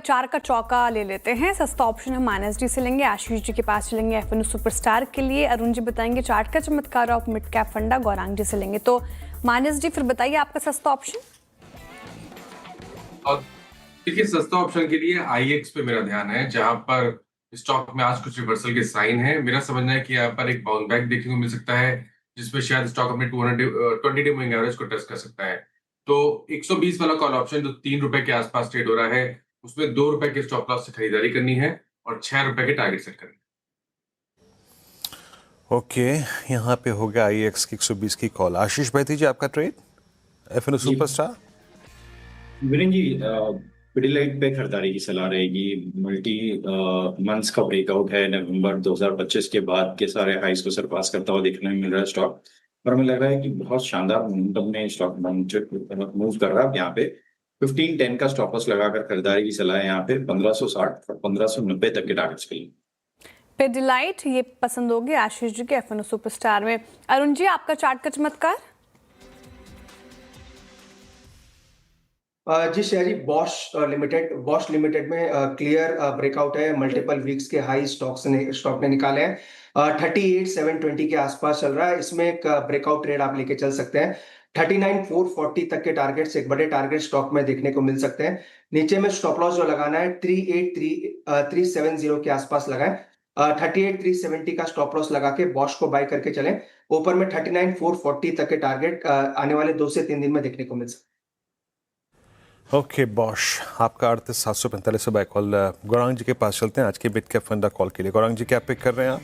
अब 4 का चौका ले लेते हैं। सस्ता ऑप्शन हम माइनस डी से लेंगे, आशीष जी के पास चलेंगे एफएनओ सुपरस्टार के लिए, अरुण जी बताएंगे चार्ट का चमत्कार ऑफ मिड कैप फंडा, गौरांग जी से लेंगे। तो माइनस डी फिर बताइए आपका सस्ता ऑप्शन। और देखिए, सस्ता ऑप्शन के लिए आईएक्स पे मेरा ध्यान है, जहां पर स्टॉक में आज कुछ रिवर्सल के साइन है। मेरा समझना है कि यहाँ पर एक बाउंस बैक देखने को मिल सकता है, जिसमें शायद स्टॉक अपने 20 डे मूविंग एवरेज को टच कर सकता है। तो 120 वाला कॉल ऑप्शन जो ₹3 के आसपास ट्रेड हो रहा है, उसमें ₹2 के स्टॉप लॉस से खरीदारी करनी है और ₹6 के टारगेट सेट करनी है। ओके, यहाँ पे हो गया आईएक्स की 120 की कॉल। आशीष भाई दीजिए आपका ट्रेड एफएनओ सुपरस्टार। वीरेन जी, पिडिलाइट पे खरीदारी की सलाह रहेगी। मल्टी मंथ्स का ब्रेकआउट है, नवंबर 2025 के बाद के सारे हाइस को सरपास करता हुआ देखने में मिल रहा है स्टॉक। पर हमें लग रहा है कि बहुत शानदार मोमेंटम में स्टॉक मूव कर रहा है। यहाँ पे 1510 का स्टॉप लॉस लगाकर खरीदारी की सलाह है। यहाँ पे 1560 और 1590 तक के टारगेट्स के लिए पिडिलाइट ये पसंद होगी आशीष जी के एफएनओ सुपरस्टार में। अरुण जी आपका चार्ट का चमत्कार। जी शेरी, बॉश लिमिटेड में क्लियर ब्रेकआउट है। मल्टीपल वीक्स के हाई स्टॉक ने निकाले हैं। 38,720 के आसपास चल रहा है। इसमें एक ब्रेकआउट ट्रेड आप लेके चल सकते हैं। 39,440 तक के टारगेट्स, एक बड़े टारगेट स्टॉक में देखने को मिल सकते हैं। नीचे में स्टॉप लॉस जो लगाना है 38,370 के आसपास लगाएं। 38,370 का स्टॉप लॉस लगा के बॉश को बाय करके चलें। ऊपर में 39,440 तक के टारगेट आने वाले 2 से 3 दिन में देखने को मिल सकते हैं। ओके बॉश, आपका 38,745 से बाय कॉल। गौरांग जी के पास चलते हैं आज के मिड कैप फंडा कॉल के लिए। गौरांग जी क्या पिक कर रहे हैं आप?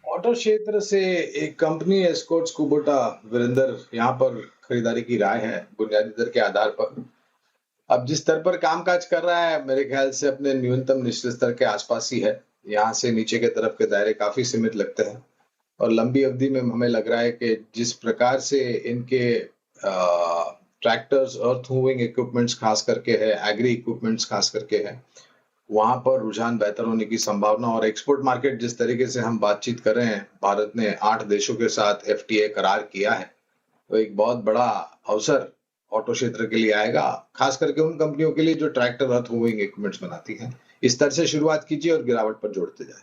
ऑटो क्षेत्र से एक कंपनी एस्कॉर्ट्स कुबोटा वीरेंद्र, यहाँ पर खरीदारी की राय है बुनियादी दर के आधार पर। अब जिस स्तर पर कामकाज कर रहा है, मेरे ख्याल से अपने न्यूनतम निचले स्तर के आसपास ही है। यहाँ से नीचे के तरफ के दायरे काफी सीमित लगते हैं और लंबी अवधि में हमें लग रहा है कि जिस प्रकार से इनके ट्रैक्टर्स, अर्थ मूविंग इक्विपमेंट्स खास करके है, एग्री इक्विपमेंट्स खास करके है, वहां पर रुझान बेहतर होने की संभावना। और एक्सपोर्ट मार्केट जिस तरीके से हम बातचीत कर रहे हैं, भारत ने 8 देशों के साथ एफटीए करार किया है, तो एक बहुत बड़ा अवसर ऑटो क्षेत्र के लिए आएगा, खास करके उन कंपनियों के लिए जो ट्रैक्टर, अर्थ मूविंग इक्विपमेंट्स बनाती हैं। इस तरह से शुरुआत कीजिए और गिरावट पर जोड़ते जाए।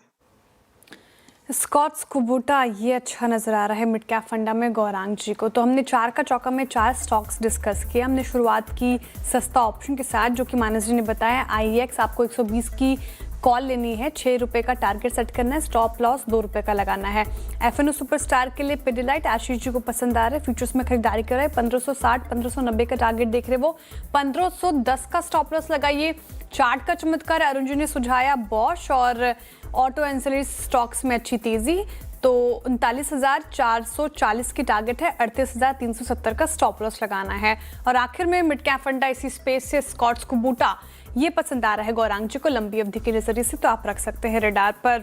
स्कॉट्स कुबोटा ये अच्छा नजर आ रहा है मिड कैप फंडा में गौरांग जी को। तो हमने 4 का चौका में 4 स्टॉक्स डिस्कस किए। हमने शुरुआत की सस्ता ऑप्शन के साथ, जो कि मानस जी ने बताया आईएक्स आपको 120 की कॉल लेनी है, ₹6 का टारगेट सेट करना है, स्टॉप लॉस ₹2 का लगाना है। एफएनओ सुपरस्टार के लिए पिडिलाइट आशीष जी को पसंद आ रहा है, फ्यूचर्स में खरीदारी कर रहे हैं। 1560 1590 का टारगेट देख रहे वो, 1510 का स्टॉप लॉस लगाइए। चार्ट का चमत्कार अरुण जी ने सुझाया बॉश, और ऑटो एंसिलरी स्टॉक्स में अच्छी तेजी, तो 39,440 की टारगेट है, 38,370 का स्टॉप लॉस लगाना है। और आखिर में मिड कैप फंडा इसी स्पेस से स्कॉट्स कुबोटा ये पसंद आ रहा है गौरांग जी को लंबी अवधि के नजरिए से, तो आप रख सकते हैं रेडार पर।